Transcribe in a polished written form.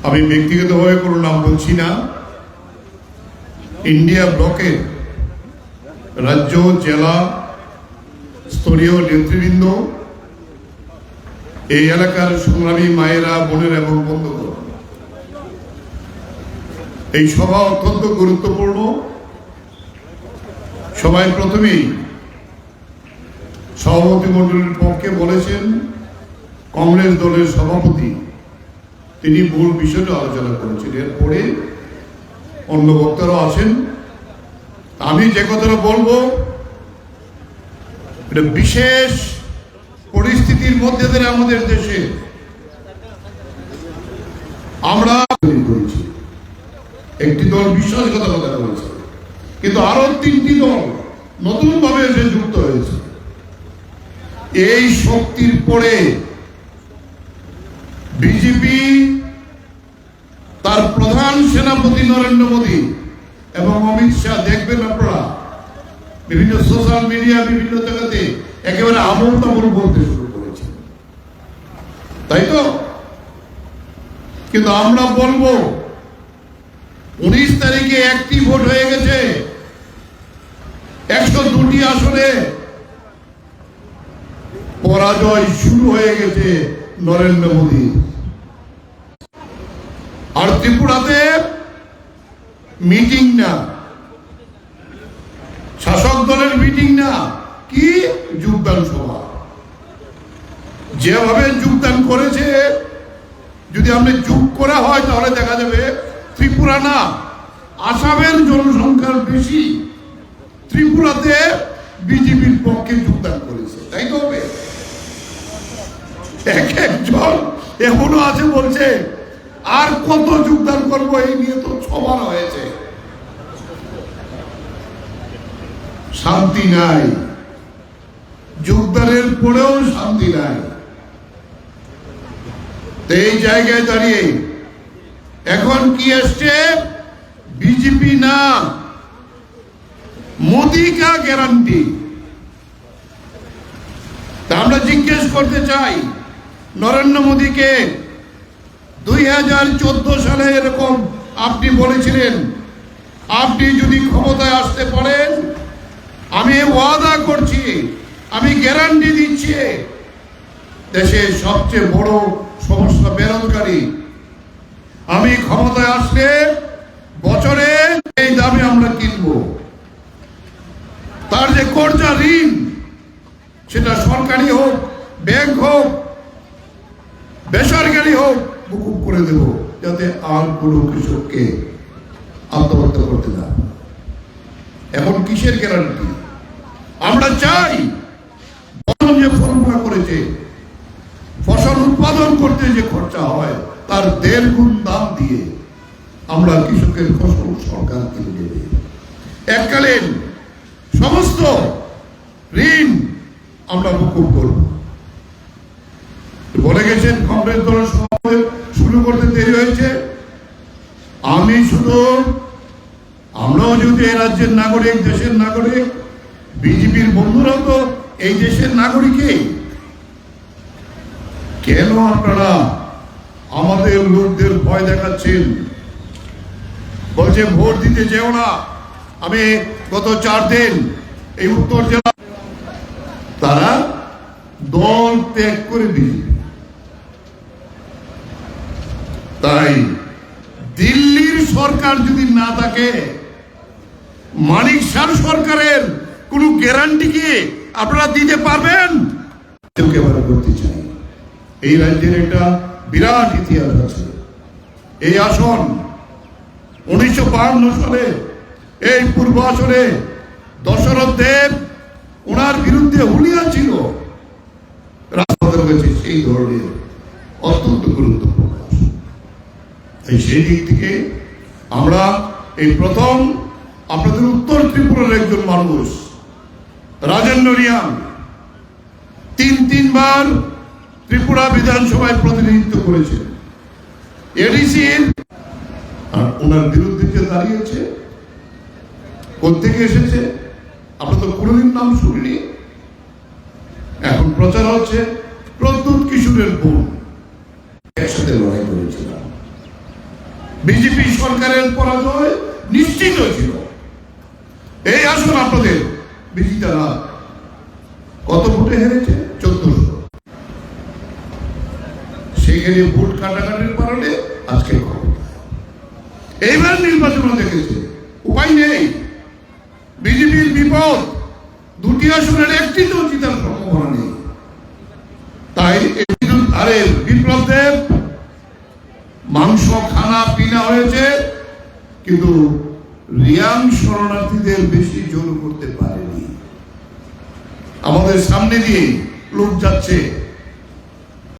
আমি ব্যক্তিগতভাবে কোনো নাম বলছি না, ইন্ডিয়া ব্লকের রাজ্য জেলা স্তরীয় নেতৃবৃন্দ, এই এলাকার সংগ্রামী মায়েরা, বোনের এবং বন্ধুগণ, এই সভা অত্যন্ত গুরুত্বপূর্ণ। সবাই প্রথমেই সভাপতি মণ্ডলীর পক্ষে বলেছেন কংগ্রেস দলের সভাপতি, তিনি মূল বিষয়টা আলোচনা করেছেন। এরপরে অন্য বক্তারা আছেন। আমি যে কথাটা বলবো, এটা বিশেষ পরিস্থিতির মধ্যে দিয়ে আমাদের দেশে আমরা করেছি। একটি দল বিশ্বাসঘাতকতা কথা বলছে, কিন্তু আরো 3টি দল নতুন ভাবে এসে যুক্ত হয়েছে। এই শক্তির পরে বিজেপি তার প্রধান সেনাপতি নরেন্দ্র মোদী এবং অমিত শাহ, দেখবেন আপনারা বিভিন্ন সোশ্যাল মিডিয়া বিভিন্ন জায়গাতে একেবারে আমল তামল বলতে শুরু করেছে, তাই তো? কিন্তু আমরা বলবো 19 তারিখে একটি ভোট হয়ে গেছে, 102টি আসনে পরাজয় শুরু হয়ে গেছে নরেন্দ্র মোদী। আর ত্রিপুরাতে মিটিং না, শাসক দলের মিটিং না, কি যোগদান সভা। যেভাবে যোগদান করেছে, যদি আমরা যোগ করা হয় তাহলে দেখা যাবে ত্রিপুরা না, আসামের জনসংখ্যার বেশি ত্রিপুরাতে বিজেপির পক্ষে যোগদান করেছে, তাই তো হবে? একজন এখনো আছে বলছে আর কত যোগদান করবো, এই নিয়ে তো 6 বার হয়েছে। শান্তি নাই, যোগদানের পরেও শান্তি নাই। এই জায়গায় দাঁড়িয়ে এখন কি আসছে? বিজেপি না, মোদি কা গ্যারান্টি। তা আমরা জিজ্ঞেস করতে চাই নরেন্দ্র মোদীকে, 2014 সালে এরকম আপনি বলেছিলেন, আপনি যদি ক্ষমতায় আসতে পারেন, আমি ওয়াদা করছি, আমি গ্যারান্টি দিচ্ছি, দেশের সবচেয়ে বড় সমস্যা বেরোজগারি, আমি ক্ষমতায় আসলে বছরে এই দামে আমরা কিনবো। তার যে কর্জা ঋণ, সেটা সরকারি হোক, ব্যাংক হোক, বেসরকারি হোক, মুকুব করে দেব, যাতে আর কোনো কৃষককে আত্মহত্যা করতে না। এখন কিসের গ্যারান্টি? আমরা চাই যে ফর্মুলা করেছে, ফসল উৎপাদন করতে যে খরচা হয় তার 1.5 গুণ দাম দিয়ে আমরা কৃষকের ফসল সরকার কিনে দেবে। এককালীন সমস্ত ঋণ আমরা মুকুব করব। বলে গেছেন কংগ্রেস দলের সভাপতি শুরু করতে দেরি হয়েছে। আমি শুধু, আমরাও যদি এই রাজ্যের নাগরিক, দেশের নাগরিক, বিজেপির বন্ধুরাও তো এই দেশের নাগরিকই। কেন আপনারা আমাদের লোকদের ভয় দেখাচ্ছেন? বলছে ভোট দিতে যেও না। আমি গত 4 দিন এই উত্তর জেলা, তারা দল ত্যাগ করে দিয়েছে। তাই দিল্লির সরকার যদি না থাকে, মানিক শাহ সরকারের কোন গ্যারান্টি কি আপনারা দিতে পারবেন? করতে চাই, এই রাজ্যের একটা বিরাট ইতিহাস আছে। এই আসন 1952 সালে এই পূর্ব আসনে দশরথ দেব, ওনার বিরুদ্ধে হুলিয়া ছিল, রাজপথে রয়েছে সেই ধরনের অত্যন্ত গুরুত্বপূর্ণ। সেই দিক থেকে আমরা এই প্রথম আপনাদের উত্তর ত্রিপুরার একজন মানুষ রাজেন্দ্র রিয়াং 3 বার ত্রিপুরা বিধানসভায় প্রতিনিধিত্ব করেছেন। এডিসির আর ওনার বিরুদ্ধে যে দাঁড়িয়েছে, কোথেকে এসেছে আমরা তো কোনোদিন নাম শুনিনি। এখন প্রচার হচ্ছে প্রদ্যুৎ কিশোরের বোন, একসাথে লড়াই করেছিলাম। বিজেপি সরকারের পরাজয় নিশ্চিত ছিল। এই আসন আপনাদের বিজেতারা কত ভোটে হেরেছে? 1400। সেখানে ভোট কাটাকাটির কারণে আজকে এইবার নির্বাচন দেখেছে উপায় নেই, বিজেপির বিপদ, দুটি আসনের একটিতেও জিতার সম্ভাবনা নেই। তাই আরে বিপ্লব দেব মাংস খানা পিনা হয়েছে, কিন্তু রিয়াং শরণার্থীদের বেশি জোর করতে পারেনি। আমাদের সামনে দিয়ে লোক যাচ্ছে,